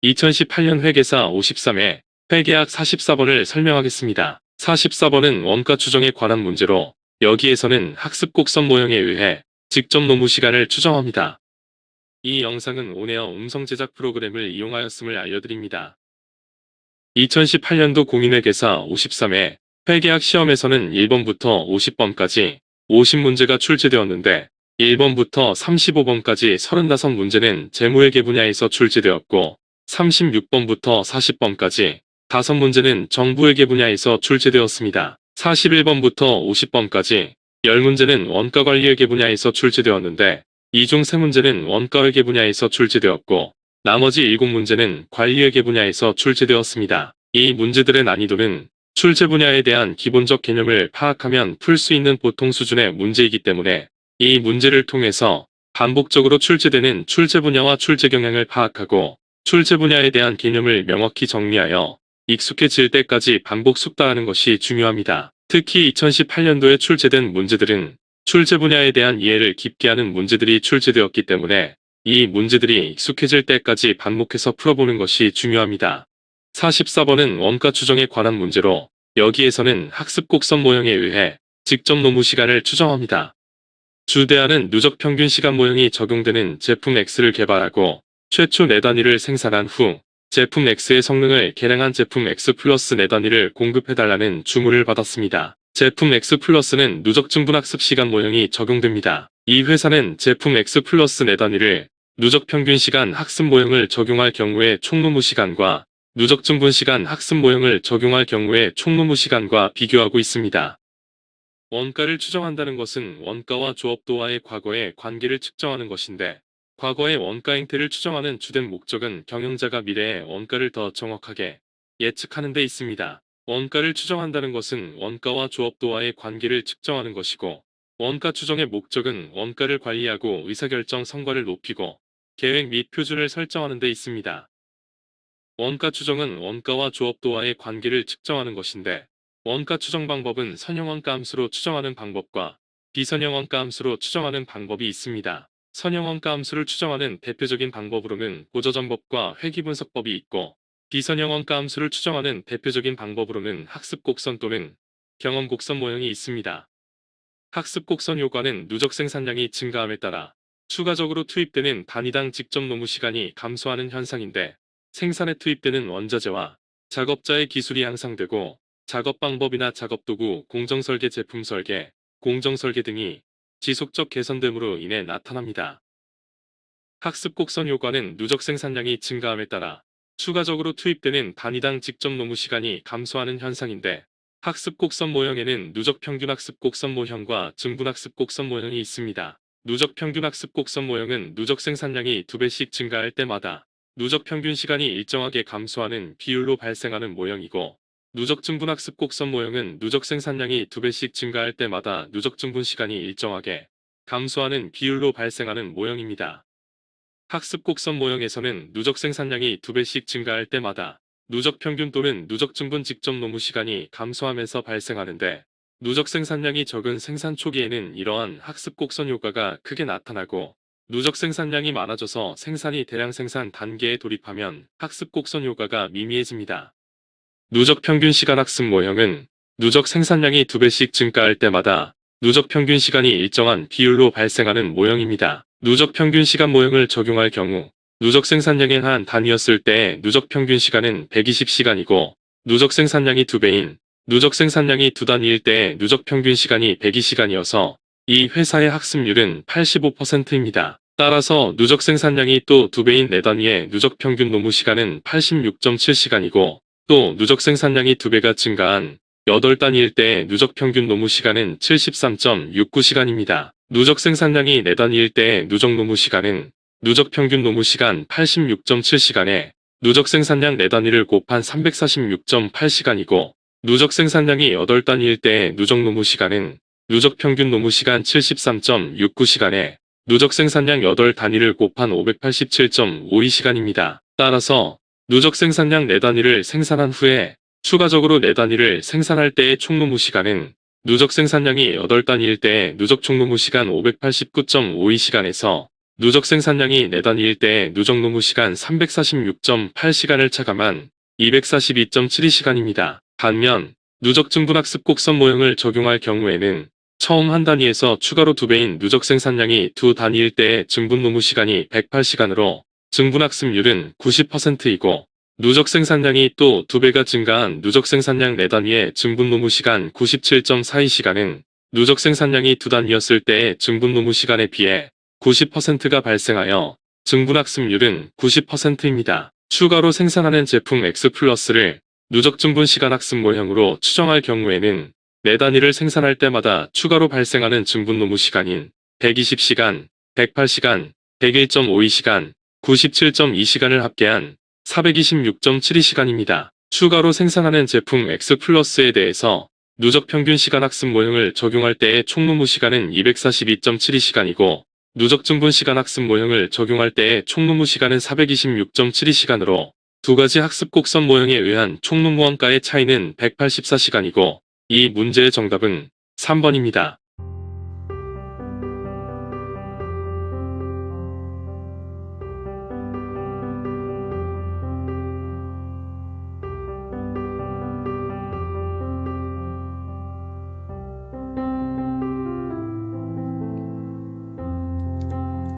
2018년 회계사 53회 회계학 44번을 설명하겠습니다. 44번은 원가 추정에 관한 문제로 여기에서는 학습 곡선 모형에 의해 직접 노무 시간을 추정합니다. 이 영상은 온에어 음성 제작 프로그램을 이용하였음을 알려드립니다. 2018년도 공인회계사 53회 회계학 시험에서는 1번부터 50번까지 50문제가 출제되었는데 1번부터 35번까지 35문제는 재무회계 분야에서 출제되었고 36번부터 40번까지 5문제는 정부회계 분야에서 출제되었습니다. 41번부터 50번까지 10문제는 원가관리회계 분야에서 출제되었는데 이 중 3문제는 원가회계 분야에서 출제되었고 나머지 7문제는 관리회계 분야에서 출제되었습니다. 이 문제들의 난이도는 출제 분야에 대한 기본적 개념을 파악하면 풀 수 있는 보통 수준의 문제이기 때문에 이 문제를 통해서 반복적으로 출제되는 출제 분야와 출제 경향을 파악하고 출제 분야에 대한 개념을 명확히 정리하여 익숙해질 때까지 반복 숙달하는 것이 중요합니다. 특히 2018년도에 출제된 문제들은 출제 분야에 대한 이해를 깊게 하는 문제들이 출제되었기 때문에 이 문제들이 익숙해질 때까지 반복해서 풀어보는 것이 중요합니다. 44번은 원가 추정에 관한 문제로 여기에서는 학습 곡선 모형에 의해 직접 노무 시간을 추정합니다. 주대안은 누적 평균 시간 모형이 적용되는 제품 X를 개발하고 최초 4단위를 생산한 후 제품 X의 성능을 개량한 제품 X 플러스 4단위를 공급해달라는 주문을 받았습니다. 제품 X 플러스는 누적 증분 학습 시간 모형이 적용됩니다. 이 회사는 제품 X 플러스 4단위를 누적 평균 시간 학습 모형을 적용할 경우에 총 노무 시간과 누적 증분 시간 학습 모형을 적용할 경우에 총 노무 시간과 비교하고 있습니다. 원가를 추정한다는 것은 원가와 조업도와의 과거의 관계를 측정하는 것인데 과거의 원가 행태를 추정하는 주된 목적은 경영자가 미래의 원가를 더 정확하게 예측하는 데 있습니다. 원가를 추정한다는 것은 원가와 조업도와의 관계를 측정하는 것이고 원가 추정의 목적은 원가를 관리하고 의사결정 성과를 높이고 계획 및 표준을 설정하는 데 있습니다. 원가 추정은 원가와 조업도와의 관계를 측정하는 것인데 원가 추정 방법은 선형원가 함수로 추정하는 방법과 비선형원가 함수로 추정하는 방법이 있습니다. 선형원가 함수를 추정하는 대표적인 방법으로는 고저점법과 회귀분석법이 있고 비선형원가 함수를 추정하는 대표적인 방법으로는 학습곡선 또는 경험곡선 모형이 있습니다. 학습곡선 효과는 누적 생산량이 증가함에 따라 추가적으로 투입되는 단위당 직접 노무 시간이 감소하는 현상인데 생산에 투입되는 원자재와 작업자의 기술이 향상되고 작업 방법이나 작업도구, 공정설계, 제품 설계, 공정설계 등이 지속적 개선됨으로 인해 나타납니다. 학습 곡선 효과는 누적 생산량이 증가함에 따라 추가적으로 투입되는 단위당 직접 노무 시간이 감소하는 현상인데 학습 곡선 모형에는 누적 평균 학습 곡선 모형과 증분 학습 곡선 모형이 있습니다. 누적 평균 학습 곡선 모형은 누적 생산량이 2배씩 증가할 때마다 누적 평균 시간이 일정하게 감소하는 비율로 발생하는 모형이고 누적 증분 학습 곡선 모형은 누적 생산량이 2배씩 증가할 때마다 누적 증분 시간이 일정하게 감소하는 비율로 발생하는 모형입니다. 학습 곡선 모형에서는 누적 생산량이 2배씩 증가할 때마다 누적 평균 또는 누적 증분 직접 노무 시간이 감소하면서 발생하는데 누적 생산량이 적은 생산 초기에는 이러한 학습 곡선 효과가 크게 나타나고 누적 생산량이 많아져서 생산이 대량 생산 단계에 돌입하면 학습 곡선 효과가 미미해집니다. 누적 평균 시간 학습 모형은 누적 생산량이 2배씩 증가할 때마다 누적 평균 시간이 일정한 비율로 발생하는 모형입니다. 누적 평균 시간 모형을 적용할 경우 누적 생산량의 한 단위였을 때의 누적 평균 시간은 120시간이고 누적 생산량이 2배인 누적 생산량이 2단위일 때의 누적 평균 시간이 102시간이어서 이 회사의 학습률은 85%입니다. 따라서 누적 생산량이 또 2배인 4단위의 누적 평균 노무 시간은 86.7시간이고 또 누적 생산량이 2배가 증가한 8단위일 때의 누적 평균 노무 시간은 73.69시간입니다. 누적 생산량이 4단위일 때의 누적 노무 시간은 누적 평균 노무 시간 86.7시간에 누적 생산량 4단위를 곱한 346.8시간이고 누적 생산량이 8단위일 때의 누적 노무 시간은 누적 평균 노무 시간 73.69시간에 누적 생산량 8단위를 곱한 587.52시간입니다. 따라서 누적 생산량 4단위를 생산한 후에 추가적으로 4단위를 생산할 때의 총 노무 시간은 누적 생산량이 8단위일 때의 누적 총 노무 시간 589.52시간에서 누적 생산량이 4단위일 때의 누적 노무 시간 346.8시간을 차감한 242.72시간입니다. 반면 누적 증분학습 곡선 모형을 적용할 경우에는 처음 한 단위에서 추가로 2배인 누적 생산량이 2단위일 때의 증분 노무 시간이 108시간으로 증분학습률은 90%이고 누적 생산량이 또 2배가 증가한 누적 생산량 4단위의 증분 노무 시간 97.42시간은 누적 생산량이 2단위였을 때의 증분 노무 시간에 비해 90%가 발생하여 증분학습률은 90%입니다. 추가로 생산하는 제품 X 플러스를 누적 증분 시간 학습 모형으로 추정할 경우에는 4단위를 생산할 때마다 추가로 발생하는 증분 노무 시간인 120시간, 108시간, 101.52시간, 97.2시간을 합계한 426.72시간입니다. 추가로 생산하는 제품 X 플러스에 대해서 누적 평균 시간 학습 모형을 적용할 때의 총 노무 시간은 242.72시간이고 누적 증분 시간 학습 모형을 적용할 때의 총 노무 시간은 426.72시간으로 두 가지 학습 곡선 모형에 의한 총 노무 원가의 차이는 184시간이고 이 문제의 정답은 3번입니다.